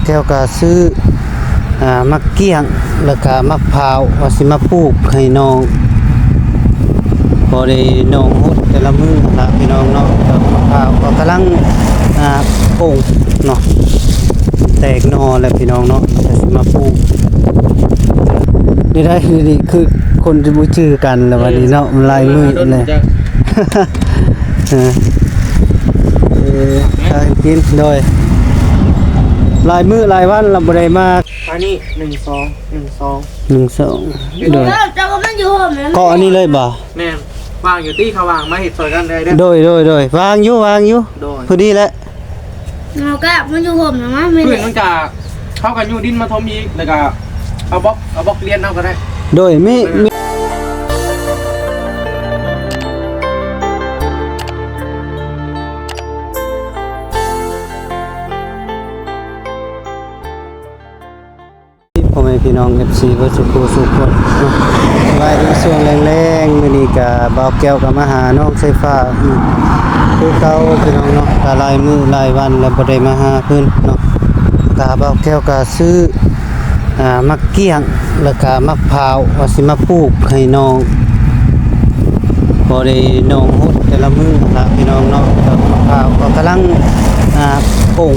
แก้วก็ซื้อมักเกี้ยงแล้วก็มะพร้าวว่าสิมาปลูกให้น้องบ่ได้น้องฮดแต่ละมื้อล่ะพี่น้องเนาะมะพร้าวก็กำลังโป่งเนาะแตกหน่อแล้วพี่น้องเนาะแต่สิมาปลูกนี่คือคนที่บ่ชื่อกันแล้ววันนี้เนาะลายมือเลยกินโดยลายมือลายวันเราบ่ได้มาอันนี้12โดยก็อันนี้เลยบ่แม่วางอยู่ที่เขาวางมาเห็ดซอยกันได้โดยวางอยู่พอดีแล้วเราก็มันอยู่ห่มนะมั้ยไม่ได้มันจะเข้ากันอยู่ดินมาทมอีกแล้วก็เอาบล็อกเลียนเอาก็ได้โดยมีพ่อแม่พี่น้อง FC บ่สุขสุขคนสบายดีช่วงแรงๆมื้อนี้ก็บ่าวแก้วก็มาหาน้องไฟฟ้าคือเก่าพี่น้องเนาะก็หลายมื้อหลายวันแล้วบ่ได้มาหาเพิ่นเนาะก็บ่าวแก้วก็ซื้อมักเกี้ยงแล้วก็มะพร้าวว่าสิมาปลูกให้น้องบ่ได้น้องฮดแต่ละมื้อล่ะพี่น้องเนาะมะพร้าวก็กำลังโป่ง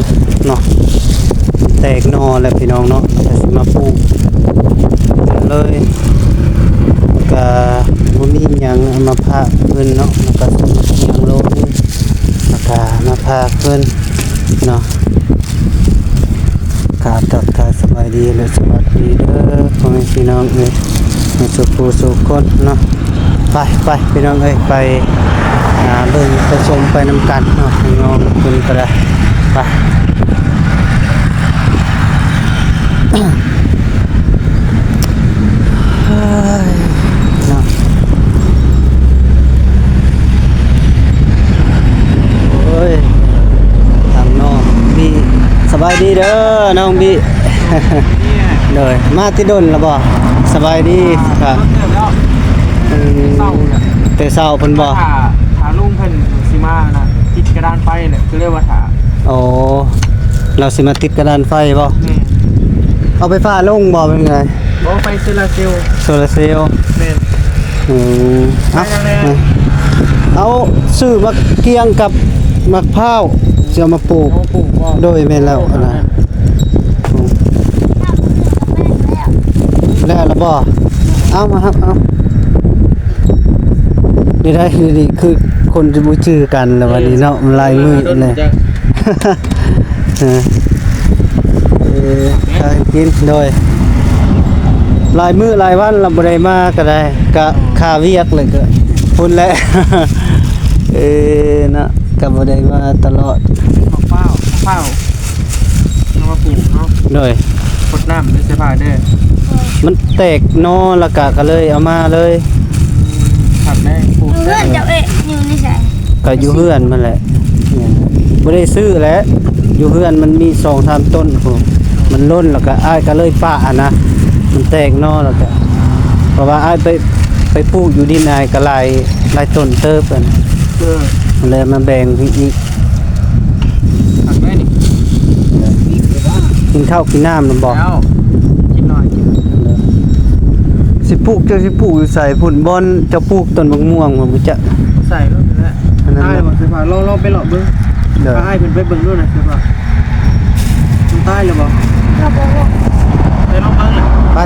เนาะแตกหน่อแล้วพี่น้องเนาะแต่สิมาปลูกเลยก็บ่มีหยังมาพากเพิ่นเนาะแล้วก็สิมาเลี้ยงโลกแล้วก็มาพากเพิ่นเนาะทักทายสบายดีและสวัสดีเด้อพ่อแม่พี่น้องเอ้ยสุขสุขคนเนาะไปพี่น้องเอ้ยไปเบิ่งไปชมไปนำกันเนาะพี่น้องเพิ่นก็ได้ไปเนาะโอ้ยทางน้องบีสบายดีเด้อน้องบีเลยมาที่ดนแล้วบ่สบายดีครับแต่เช้าเพิ่นบ่ถาลุงเพิ่นสิมานะติดกระดานไฟเนี่ยคือเรียกว่าถาโอ้เราสิมาติดกระดานไฟบ่เอาไฟฟ้าลงบ่เป็นไงบ่ไฟโซลาร์เซลล์แม่นเอาซื้อมะเกียงกับมะพร้าวจะมาปลูกโดยแม่นแล้วนะแล้วล่ะบ่เอามาครับเอานี่คือคนที่บ่ชื่อกันแล้ววันนี้เนาะลายมือเลยกินโดยลายมือลายวันเราบ่ได้มาก็ได้ก็ค่าเวียกเลยก็พุ่นแหละนะก็บ่ได้มาตลอดเฝ้าเอามาปลูกเนาะโดยกดน้ำด้วยเสื้อผ้าเด้อมันแตกนอแล้วก็เลยเอามาเลยขัดได้ปลูกเพื่อนจะอยู่ในสายก็อยู่เฮือนมันแหละบ่ได้ซื้อแหละอยู่เฮือนมันมี 2-3 ต้นพุ่นมันล้นแล้วก็อ้ายก็เลยปะนะมันแตกนอแล้วก็เพราะว่าอ้ายไปปลูกอยู่ดินอ้ายก็หลายต้นเติบกันเลยมาแบ่งอีกขัดได้นี่กินข้าวกินน้ำนำบ่กินหน่อยสิปลูกอยู่ใส่พุ่นบอนจะปลูกต้นมะม่วงบ่จ๊ะใส่แล้วนั่นแหละได้บ่เสื้อผ้าลองไปเลาะเบิ่งถ้าอ้ายเพิ่นไปเบิ่งด้วยนะเสื้อผ้ามันตายแล้วบ่ไปลองเบิ่งเลยไป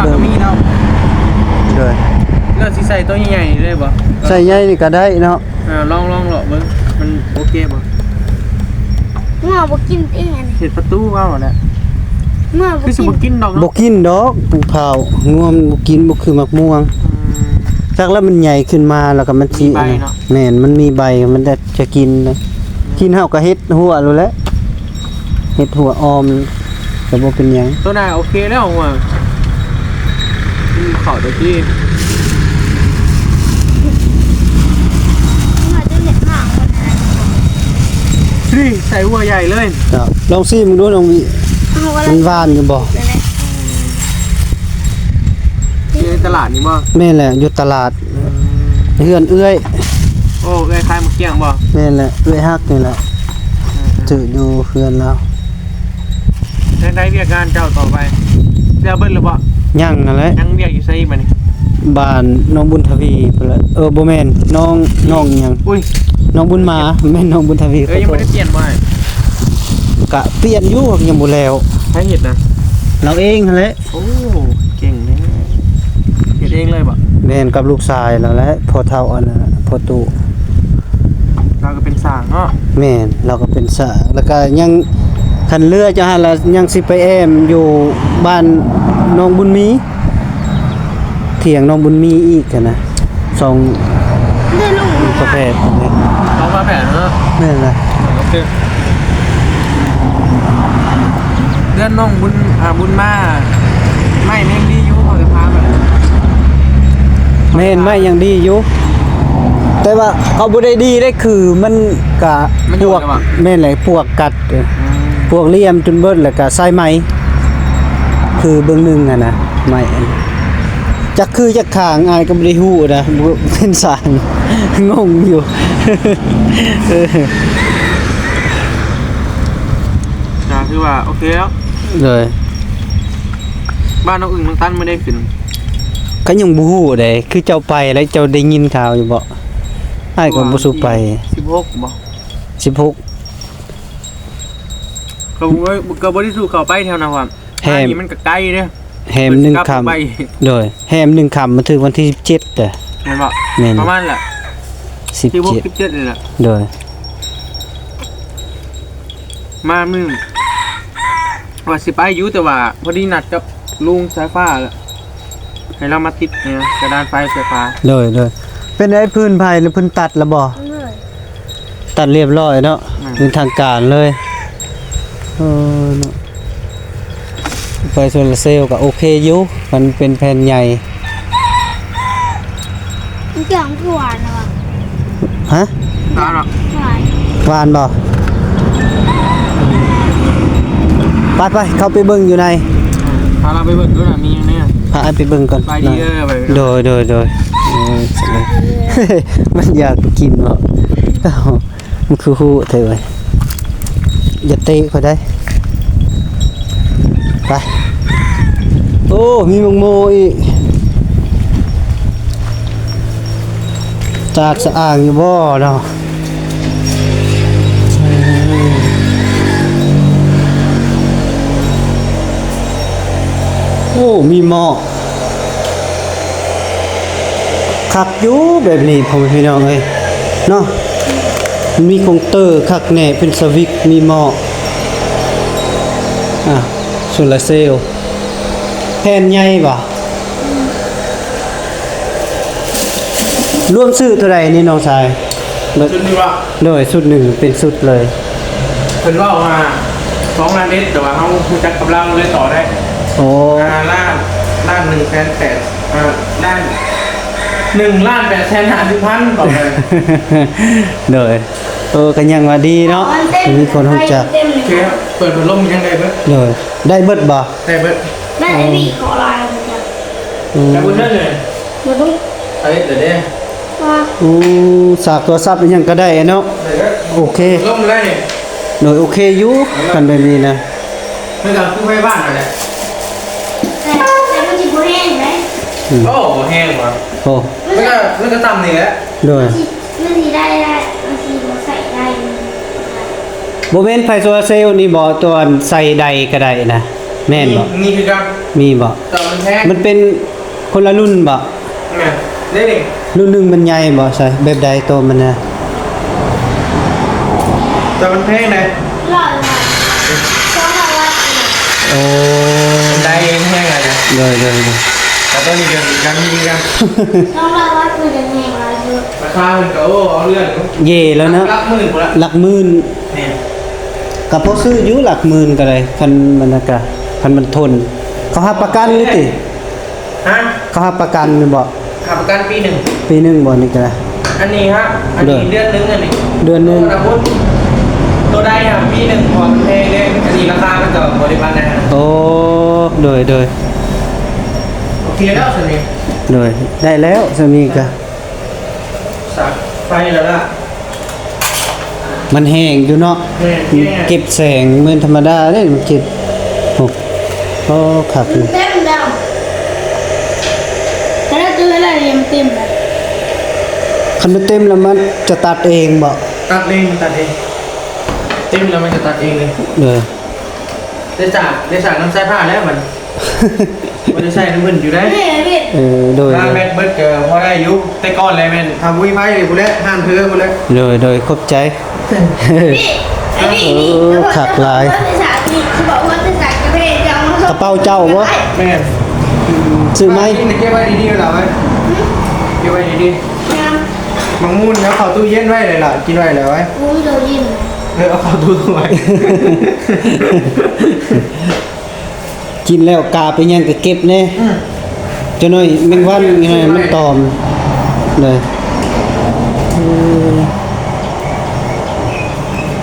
เบิ่งมีเนาะเด้อแล้วสิใส่ตัวใหญ่ๆได้บ่ใส่ใหญ่นี่ก็ได้เนาะลองเลาะเบิ่งมันโอเคบ่งัวบ่กินเองเฮ็ดประตูเว้าแหละคือสิบ่กินดอกบ่กินดอกปลูกข้าวงัวมันบ่กินบ่คือมะม่วงจักแล้วมันใหญ่ขึ้นมาแล้วก็มันสิแม่นมันมีใบมันจะกินนะกินเฮาก็เฮ็ดหัวรู้แล้วเฮ็ดหัวออมก็บ่เป็นหยังตัวน่ะโอเคแล้วหัวขอตัวที่นี่ใส่หัวใหญ่เลยลองซิมึงดูลองวิมันหวานอยู่บ่อยู่ในตลาดนี่บ่แม่นแหละอยู่ตลาดเฮือนเอื้อยโอ้เอื้อยขายมะเกียงบ่แม่นแหละเอื้อยฮักนี่แหละจืออยู่เฮือนแล้วได้ ได้เวียกงานเจ้าต่อไปเดี๋ยวเบิ้ลหรือเปล่า ยังนั่นแหละ ยังเวียกอยู่ไซส์มัน บ้านน้องบุญทวีพุ่นละบ่แม่นน้องหยัง อุ้ย น้องบุญมาแม่นน้องบุญทวี ยังไม่ได้เปลี่ยนบ่อย กะเปลี่ยนอยู่ยังบ่แล้ว ใช้เห็ดนะ เราเองนั่นแหละ โอ้เก่งเนี่ยเห็ดเองเลยบ่ แม่นกับลูกชายแล้วแหละพอเท่าอันนั้นน่ะพอตู่ เราก็เป็นสางเนาะ แม่นเราก็เป็นสาวแล้วก็ยังคันเรือจะหาละยังสิไปแอมอยู่บ้านน้องบุญมีเถียงน้องบุญมีอีกอะนะสอง ได้ลูก ประเภทนี่ เรามาแบบเนาะ แม่นล่ะ โอเคเดือนน้องบุญมาไม่แม่งดีอยู่พอจะพาไป แม่นไม่ยังดีอยู่แต่ว่าเขาบ่ได้ดีได้คือมันกะพวกแม่นแหละพวกกัดพวกเลี่ยมจนเบิดแล้วก็ใส่ไหมคือเบิ่งหนึงอะนะไหมอันจักคือจักขางอายก็บ่ได้ฮู้นะบ่เป็นสาง งงอยู่ เออ จะคือว่าโอเคแล้ว เลย บ้านน้องอึ่งน้องตั้นไม่ได้ขึ้น ก็ยังบ่ฮู้เด้คือเจ้าไปแล้วเจ้าได้ยินข่าวอยู่บ่อ้ายก็บ่สู้ไป 16บ่ 16 ก็บ่ได้สู้เข้าไปแถวนั้นว่า แฮม นี่มันก็ไกลเด้อ แฮมหนึ่งคำ ไป โดยแฮมหนึ่งคำมาถึงวันที่17เด้อ แม่นบ่ แม่น ประมาณแหละ 17 17นี่แหละ โดย มามึงว่าสิไปอยู่แต่ว่าพอดีนัดกับลุงสายฟ้าแล้วให้เรามาติดเนี่ยกระดานไฟไฟฟ้า โดยเป็นไอ้พื้นไผ่หรือพื้นตัดแล้วบ่ เลย ตัดเรียบร้อยเนาะเป็นทางการเลยเนาะไฟโซลาร์เซลล์ก็โอเคอยู่มันเป็นแผ่นใหญ่ มันเกี่ยวกับหวานนะวะ ฮะ ร้านอ่ะ หวาน หวานบ่ไปเข้าไปเบิ่งอยู่ใน พาเราไปเบิ่งด้วยนะมีอย่างเนี้ย พาไปเบิ่งก่อน ไปดีไป โดยเออเสร็จเลย มันอยากกินบ่อ้าวมันคือฮู้เถอะเว้ยอย่าเตะเขาได้ไปโอ้มีมังโมอีกจากสะอ่างอยู่บ่เนาะโอ้มีหม้อคักอยู่แบบนี้พ่อแม่พี่น้องเอ้ยเนาะมันมีคอมเตอร์คักแน่เป็นสวิตช์มีหม้อโซลาร์เซลล์แผ่นใหญ่บ่รวมซื้อเท่าไหร่นี่น้องชาย ชุดนี้ว่า โดยสุดหนึ่งเป็นสุดเลย เพิ่นว่าออกมา2ล้านเด็ดแต่ว่าเฮารู้จักกับเราเลยต่อได้ โอ้ ล้าน1,800,000ล้าน1,850,000ต่อไป โดยก็ยังว่าดีเนาะมีคนรู้จัก เต็ม โอเค เลย ครับเปิดพัดลมยังได้เบิด โดยได้เบิดบ่ ได้เบิด ได้ไอ้พี่ขอลายมันจะ แต่บุญนั่นเลย มันต้อง เอ้ยเดี๋ยวนี้ ว่า สากตัวซับเป็นหยังก็ได้เนาะ โอเค ลมได้เนี่ย โดยโอเคอยู่กันแบบนี้นะ ไม่ต้องขึ้นไปบ้านอะไร แต่มันจะบ่แห้งไหม โอ้แห้งว่ะ โอ้ มันก็ต่ำนี่แหละ โดย มันสีได้มันสีบ่ใส่ได้ บ่แม่นไฟโซลาร์เซลล์นี่บ่ตัวใส่ใดก็ได้นะแม่นบ่ นี่คือการ มีบ่ ต่ำมันแห้ง มันเป็นคนละรุ่นบ่ เนี่ยได้ดิ รุ่นหนึงมันใหญ่บ่ใช่แบบใดตัวมันน่ะ ต่ำมันแห้งเลย รอดมาเพราะว่า โอ้ ได้เองแห้งอะไรเนี่ย โดย แต่ต้นนี้กันมีกัน ต้องรอว่ามันจะแห้งแล้วคือ ราคามันก็โอ้เอาเรื่อง เย่แล้วเนาะ รับหมื่นหมดละ หลักหมื่น เนี่ย ก็พอซื้ออยู่หลักหมื่นก็ได้คันมันน่ะก็คันมันทน เขารับประกันหรือติ ฮะ เขารับประกันบ่ ขับประกันปีหนึ่ง ปีหนึงบ่นี่ก็ได้ อันนี้ฮะอันนี้เดือนนึงอันนี้ เดือนหนึ่ง ตัวใดครับปีหนึ่งพอมันแพงเลยอันนี้ราคามันก็บริพันธ์นะฮะ โอ้โดย โอเคแล้วสินี่ ได้แล้วสามีก็ สักไฟแล้วล่ะ มันแห้งอยู่เนาะ แห้ง เก็บแสงเหมือนธรรมดาเด้มันเก็บ หกโอ้ขับอยู่ เต็มแล้วแต่ถ้าตัวอะไรเนี่ยมันเต็มเลย คันมันเต็มแล้วมันจะตัดเองบ่ ตัดเองเต็มแล้วมันจะตัดเองเลย เลย ได้จากน้ำใส่ผ้าแล้วมันได้ใส่น้ำมันอยู่ได้ นี่พี่ โดย ถ้าแม่เบิดเกิดพอได้ยุแต่ก่อนเลยแม่ทำวิ่งไม้เลยกูแล้วห่านเพื่อกูแล้ว โดยขอบใจ พี่ไอ้พี่นี่ ขักลาย ว่าจะสาธิตเขาบอกว่าจะสาธิตจะเอามาก ระเป๋าเจ้าบ่ แม่ ซื้อไหม เก็บไว้ดีๆเหรอไว้เก็บไว้ดี งาม ๆมังมุนแล้วเข้าตู้เย็นไว้เลยล่ะกินไว้เลยไว้ อุ้ยโดนยิน เอาเข้าตู้ไว้ กินแล้วกาไปยังก็เก็บแน่จะหน่อยแมงวันยังไงมันตอมเลย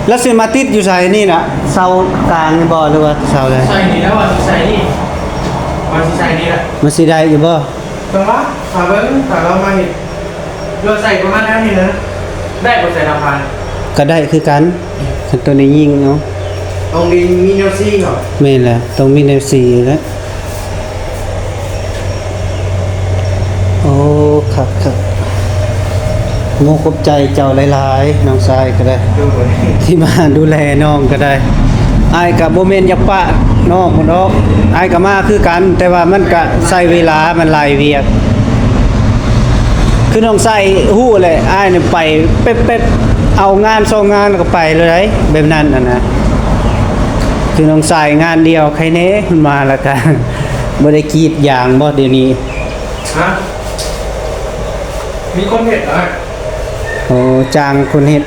แล้วซื้อมาติดอยู่ใส่นี่น่ะเสากลางนี่บ่หรือว่าเสาใด ใส่นี่แล้ววันใส่นี่วันใส่นี่แหละ มันสิได้อยู่บ่ ตรงว่าถาเบิ้งถาเรามาเห็นเราใส่ประมาณนั้นนี่นะได้บทใส่ลำพัน ก็ได้คือกันคันตัวนี้ยิงเนาะ ตรงนี้มีโนซี่เหรอ แม่นแหละต้องมีแนวสีแล้วโอ้ครับโมกบใจเจ้าหลายๆน้องชายก็ได้ ดูเลย ที่มาดูแลน้องก็ได้อายกับโบเมนอยากปะน้องคนน้องอายกับมาคือกัน แต่ว่ามันก็ใช้เวลามันหลายเวียก คือน้องใส่หู้เลยอายเนี่ยไปเป๊ะๆเอางานสองงานแล้วก็ไปเลยแบบนั้นน่ะนะคือน้องใส่งานเดียวใครเน้มันมาแล้วกัน บ่ได้กรีดยางบ่เดี๋ยวนี้ ฮะมีคนเห็นเหรอ โอ้จางคนเฮ็ด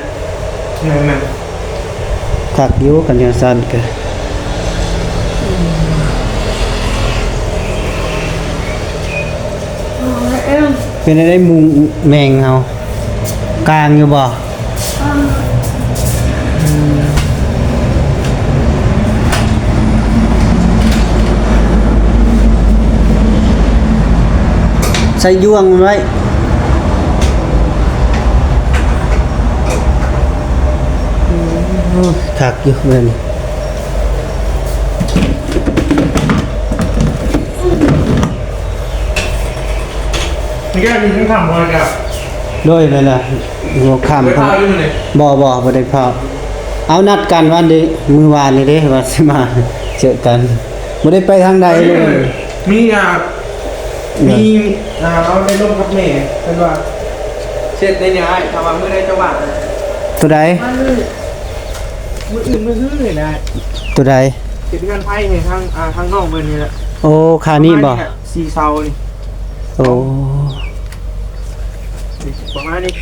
นั่น คักอยู่กันอย่างซั่นก็ เป็นได้มุงแมงเฮากลางอยู่บ่ใส่ยวงมันไว้ถักอยู่เลย นี่ก็มีทั้งทำมากับ ด้วยเลยล่ะหัวค่ำ ไปพาอยู่เลย บ่ได้พาเอานัดกันวันนี้มื้อวานนี้เด้ว่าสิมาเจอกันบ่ได้ไปทางใดเลย มีเราได้ร่วมกับแม่เป็นว่าเช็ดในเนี่ยทำมาเมื่อได้เจ้าบ้าน ตัวใด มืออื่นมือฮื้อเลยนะ ตัวใด เก็บเงินไพ่ในทางนอกเบอร์นี้แหละ โอ้คานี่บ่ ซีเซานี่ โอ้ ประมาณนี้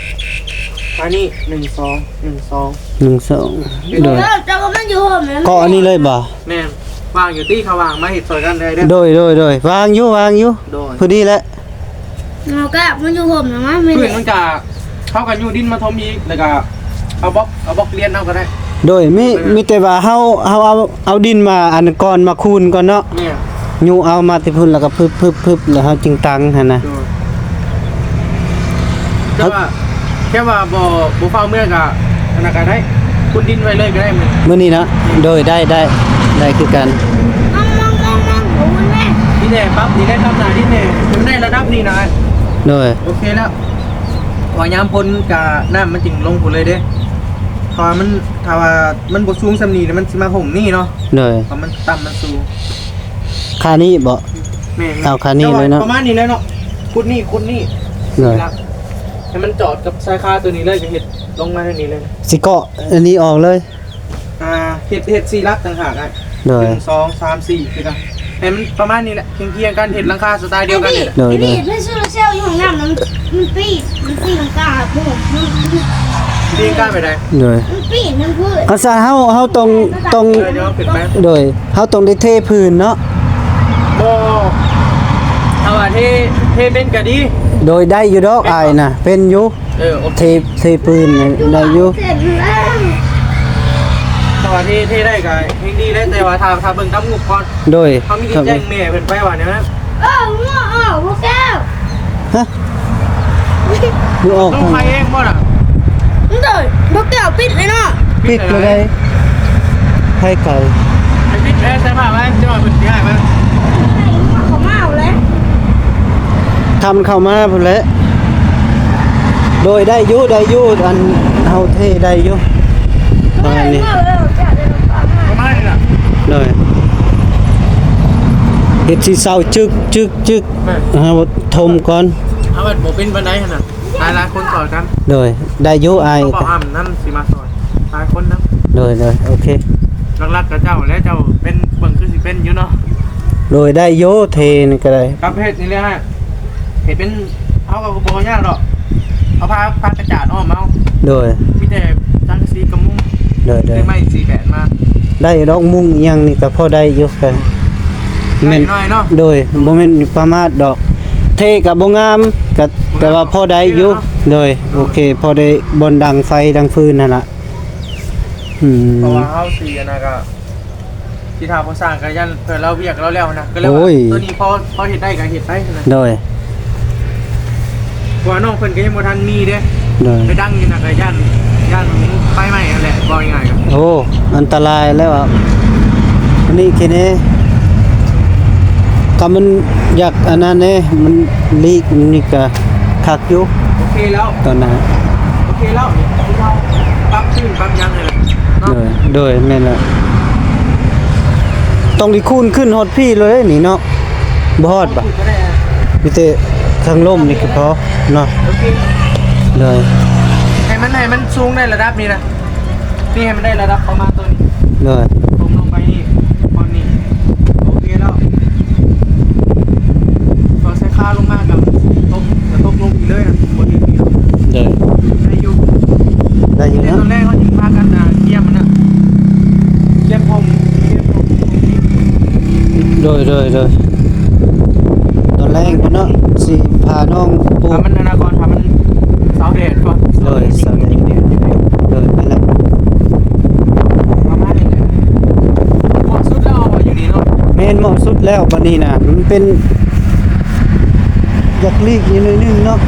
อันนี้1 2 1 2 12โดย แล้วจะก็มันอยู่ห่มแล้ว เกาะอันนี้เลยบ่ แม่วางอยู่ที่เขาวางมาเห็ดสวยกันได้เด้อ โดยวางอยู่ โดย พอดีแล้ว เราก็มันอยู่ห่มนะมั้ยไม่ เพื่อ ได้ นมันจะเข้ากันอยู่ดินมาทมอีกแล้วก็เอาบล็อกเลียนเอาก็ได้ โดยมีแต่ว่าเฮาเอาดินมาอันก่อนมาคูนก่อนเนาะ เนี่ย ยูเอามาที่พุ่นแล้วก็พึบแล้วเฮาจึงตังหั่นน่ะ โดยแค่ว่าบ่เฝ้าเมื่อกะขนาดก็ได้คุณดินไว้เลยก็ได้มัน มื้อนี้นะโดยได้คือกัน มองโอ้ยแม่ นี่แน่ปั๊บนี่ได้ตำหนาดินแน่มันได้ระดับนี้นะ โดย โอเคแล้วว่ายามพ้นกะน้ำมันจึงลงพุ่นเลยเด้ถ้าว่ามันบ่สูงซำนี้มันสิมาห่มนี่เนาะ โดย เพราะมันต่ำมันสูง คานี้บ่ แม่ เอาคันนี้เลยเนาะ ประมาณนี้เลยเนาะคุดนี่ โดย ครับให้มันจอดกับสายคาตัวนี้เลยจะเห็ดลงมาทางนี้เลย สิเกาะอันนี้ออกเลย เห็ด4ลักต่างหากอ่ะ โดย 1 2 3 4คือกันให้มันประมาณนี้แหละเคียงๆกันเห็ดหลังคาสไตล์เดียวกันนี่แหละ โดย พี่ไม่ซื้อเซลอยู่ห้องน้ำมันปีดมันกล้าพูด เรียงกันไปได้ โดย มันปีดมันพูด อาซาเฮาตรง เดี๋ยวขึ้นไป โดยเฮาตรงได้เทพื้นเนาะ บ่เอาว่าเทเป็นก็ดี โดยได้อยู่ดอกอายน่ะเป็นอยู่ โอเค เทพื้นน่ะได้อยู่ เสร็จแล้ว แต่ว่าเทได้ก็เฮงดีได้แต่ว่าถ้าเบิ่งตำงบก่อน โดย เขามีที่แจ้งแม่เพิ่นไปว่าเนี่ยนะ ง้อพวกแก้ว ฮะดูออก ต้องไปเองบ่น่ะ มันเดินพวกแก้วปิดเลยเนาะ ปิดเลยได้ให้ไก่ ไอ้ปิดแอร์ใส่ผ้าไว้จะว่าเพิ่น ทำเข้ามาพุ่นแหละโดยได้อยู่อันเฮาเทได้อยู่ประมาณนี้ ประมาณนี้ล่ะ เลยเฮ็ดสิเซาจึกเฮาทมก่อน เอาแบบบ่เป็นปานใดหั่นน่ะหลายคนซอยกัน เลยได้อยู่อาย เป้าอ้ำนั่นสิมาซอยหลายคนนะ เลยโอเค หลักๆกับเจ้าและเจ้าเป็นเบิ่งคือสิเป็นอยู่เนาะ โดยได้อยู่เทนี่ก็ได้ กับเฮ็ดนี่แหละฮะเฮ็ดเป็นเอาก็บ่ยากดอกเอาผ้ากระจาดอ้อมเอา โดย มีแต่จังสีกับมุ้ง โดย คือไม้สีแบนมา ได้ดอกมุ้งอิหยังนี่ก็พอได้อยู่กัน หน่อยเนาะ โดยบ่แม่นประมาทดอก เทก็บ่งามก็แต่ว่าพอได้อยู่โดยโอเคพอได้บนดังไฟดังฟืนนั่นล่ะ เพราะว่าเฮาสีอันน่ะก็ที่ทาพอสร้างกันยันเพิ่นเราเวียกเราแล้วนะก็เลยว่าตัวนี้พอเฮ็ดได้ก็เฮ็ดได้นะ โดย เพราะว่าน้องเพิ่นก็ยังบ่ทันมีเด้ โดย ไปดังอยู่น่ะก็ยันไฟไหม้นั่นแหละบ่ง่ายๆก็ โอ้อันตรายแล้วอ่ะอันนี้แค่นี้ก็มันอยากอันนั้นเด้มันลีกนี่ก็คักอยู่ โอเคแล้ว ตอนนั้น โอเคแล้วนี่เราปรับขึ้นปรับยังเลยเนาะ โดยแม่นแล้วต้องดิคูณขึ้นฮอดพี่เลยนี่เนาะบ่ฮอดบ่ ก็ได้ มีแต่ทางลมนี่ก็พอเนาะ โอเค เลย ให้มันสูงได้ระดับนี้นะนี่ให้มันได้ระดับประมาณตัวนี้ เลย ผมลงไปนี่ตอนนี้โอเคแล้วพอใส่ค่าลงมากับตกลงอีกเลยอ่ะบนนี้ เลย ได้อยู่ ได้อยู่ ใน เนาะ ตอนแรกเขาถึงพากันเกี่ยมมันนะเกี่ยมผมโดยตอนแรกเนาะสิพาน้องปลูก ทำมันนาก่อนทำมันเสาแดดก่อน เลยเสาแดด เลยไปแล้ว ประมาณนี้เลยหมดสุดแล้วอยู่นี่เนาะ แม่นเหมาะสุดแล้วบัดนี้น่ะมันเป็นอยากลีกนิดนึงเนาะ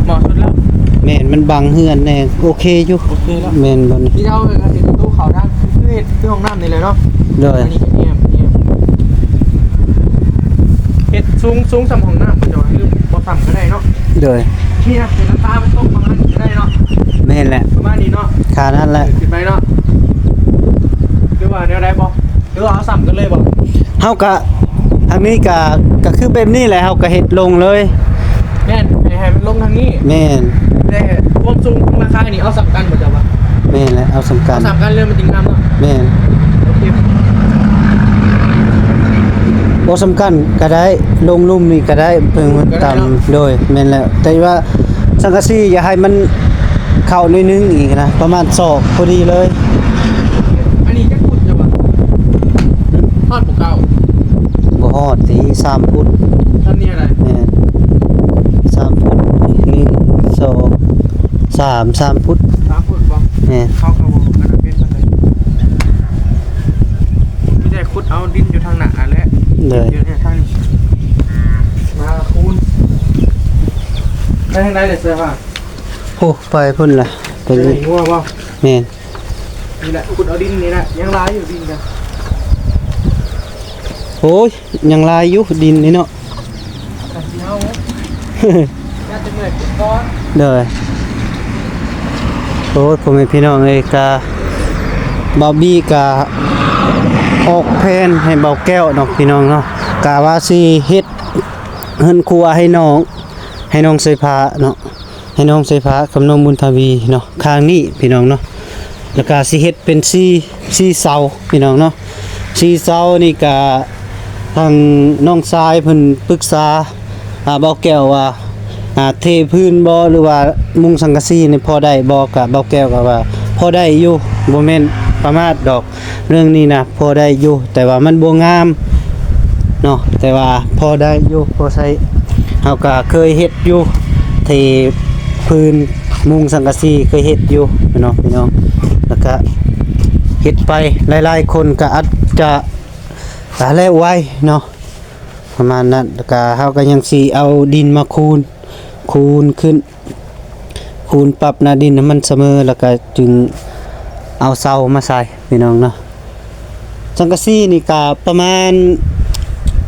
หมดสุดแล้ว แม่นมันบังเฮือนแน่โอเคอยู่ โอเคแล้ว แม่นบัดนี้ ที่เราเห็นตู้เขาด้านคือเห็นคือห้องน้ำนี่เลยเนาะ เลย อันนี้ก็เอี่ยมเห็ดสูงสำของน้ำมันจะให้ลืมบ่ต่ำก็ได้เนาะ เลย นี่นะเห็นน้ำตามันตกประมาณนี้ก็ได้เนาะ แม่นแหละ ประมาณนี้เนาะ ขานั้นแหละ ขึ้นไปเนาะหรือว่าแนวใดบ่หรือว่าเอาซ้ำกันเลยบ่ เฮาก็ทางนี้ก็คือแบบนี้แหละเฮาก็เฮ็ดลงเลย แม่นให้มันลงทางนี้ แม่น แต่ความสูงของราคานี่เอาซ้ำกันบ่จ้ะวะ แม่นแหละเอาสำคั เอา ญ ซ้ำกันเลยมันจริงงามเนาะ แม่น โอเค บ่สำคัญก็ได้ลงลุ่มนี่ก็ได้เพิ่งมันต่ำโดยแม่นแล้วแต่ว่าสังกะสีอย่าให้มันเข้าหน่อยนึงอีกนะประมาณศอกพอดีเลย อันนี้จะขุดจ้ะวะทอดปูเก่า บ่ฮอดสิ3ฟุต ทำนี่อะไร แม่น3ฟุต1 2 3ฟุต 3ฟุตบ่ แม่น เข้ากับวงกันเป็นจังไดมีแต่ขุดเอาดินอยู่ทางหน้าแหละ เลย เดี๋ยวเนี่ยทางนี้มาคูณได้ทางไหนเลยเสื้อผ้า โอ้ไปพุ่นล่ะไป เป็น นี่ งัวป่ะ แม่น นี่แหละขุดเอาดินนี่แหละยังร้ายอยู่ดินกัน โอ้ยยังลายอยู่ดินนี่เนาะ แต่ที่เฮาน่าจะเหนื่อยขุดก้อน เด้อโอ้ยพ่อแม่พี่น้องเอ้ยกะบอบบี้กะออกแผนให้เบาแก้วเนาะพี่น้องเนาะกะว่าสิเฮ็ดเฮือนครัวให้น้องใส่ผ้าเนาะให้น้องใส่ผ้ากับน้องบุญทวีเนาะข้างนี้พี่น้องเนาะแล้วก็สิเฮ็ดเป็น4เสาพี่น้องเนาะ4เสานี่กะทางน้องชายเพิ่นปรึกษาเบาแก้วว่าเทพื้นบ่หรือว่ามุงสังกะสีนี่พอได้บ่กะเบาแก้วก็ว่าพอได้อยู่บ่แม่นประมาทดอกเรื่องนี้นะพอได้อยู่แต่ว่ามันบ่งามเนาะแต่ว่าพอได้อยู่พอใช้เฮาก็เคยเฮ็ดอยู่เทพื้นมุงสังกะสีเคยเฮ็ดอยู่เนาะพี่น้องแล้วก็เฮ็ดไปหลายๆคนก็อาจจะแล้วไว้เนาะประมาณนั้นแล้วก็เฮาก็ยังสิเอาดินมาคูณขึ้นคูณปรับหน้าดินให้มันเสมอแล้วก็จึงเอาเสามาใส่พี่น้องเนาะสังกะสีนี่ก็ประมาณ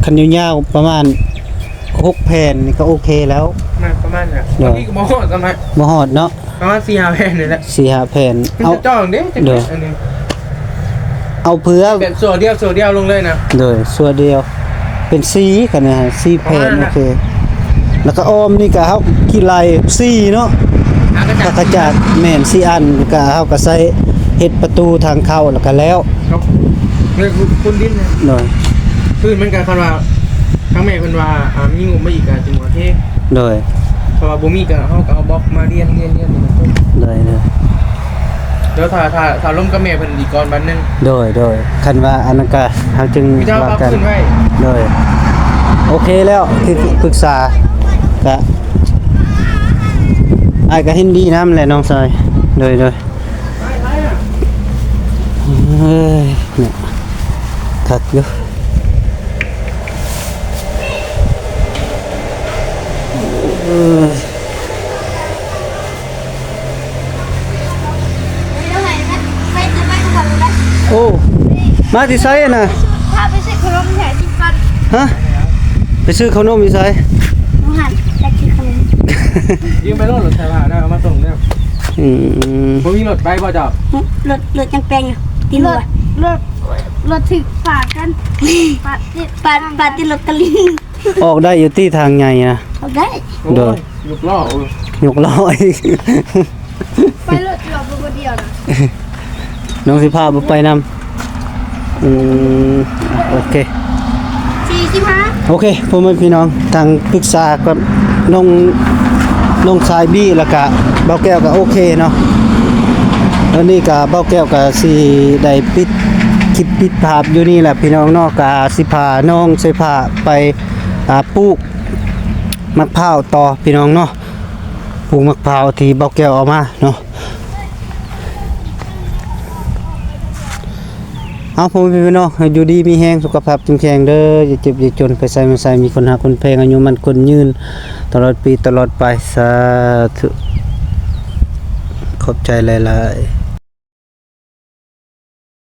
คันยาวๆประมาณ 6แผ่นนี่ก็โอเคแล้ว ประมาณน่ะ เดี๋ยว พี่ก็บ่ฮอดประมาณ บ่ฮอดเนาะ 4-5แผ่นนี่แหละ 4-5แผ่น มัน เอา จะจ้องเด้จะ เดี๋ยว อันนี้ เอาเพื่อ เป็นส่วนเดียวลงเลยนะ เลยส่วนเดียวเป็นสีกันนะฮะสีแผ่น ประมาณนั้ โอน เคแล้วก็อ้อมนี่ก็เฮากี่ลายสีเนาะ หากระ ถ้า จัด กระจาดแม่นสีอันก็เฮาก็ใส่เฮ็ดประตูทางเข้าแล้วก็แล้ว ครับเนี่ยคุณดินเนี่ย หน่อย คือมันการคันว่าทั้งแม่เพิ่นว่ามีงบมาอีกอ่ะจึงว่าเท โดย เพราะว่าบ่มีก็เฮาก็เอาบล็อกมาเรียนนี่นะทุก เลยเลย เดี๋ยวถ้าล้มกับแม่เพิ่นอีกก่อนบัดนึง โดยคันว่าอันนั้นก็เฮาจึง พี่เจ้า ว่า เอา กัน ขึ้นไว้ โดยโอเคแล้วที่ปรึกษาก็อ้ายก็เห็นดีนำแหละน้องชายโดย ไปอ่ะ เฮ้ยเนี่ยคักอยู่เอ้ย แล้วไงนะไปจะไปก่อนเลย โอ้มาที่ไซน่ะ ถ้าไปซื้อขนมแถวที่ฟัน ฮะไปซื้อขนมที่ไซ น้องหันจะกินขนม ยิงไปรถใช่ป่ะได้เอามาส่งเนี่ย อืม บ่มีรถไปบ่เจ้าร ถยังแปลงอยู่ตีรถรถถึกปาดกันปาดที่รถตะลิง ออกได้อยู่ที่ทางใหญ่นะ เอาได้ โอ้ เด้อ ยยกล้อโอ้ย ยกล้ออีก ไปรถเราคนเดียวนะ น้องสิพาบ่ไปนำโอเค 45 โอเคพ่อแม่พี่น้องทางปรึกษาก็น้องชายบี้แล้วก็เบาแก้วก็โอเคเนาะแล้วนี่ก็เบาแก้วก็สิได้ปิดคลิปปิดภาพอยู่นี่แหละพี่น้องเนาะก็สิพาน้องใส่ผ้าไปปลูกมะพร้าวต่อพี่น้องเนาะปลูกมะพร้าวที่เบาแก้วเอามาเนาะเอาผมพี่น้องให้อยู่ดีมีแฮงสุขภาพแข็งแรงเด้ออย่าเจ็บอย่าจนไปใส่มาใส่มีคนหาคนแพงอายุมันคนยืนตลอดปีตลอดไปสาธุขอบใจหลายๆ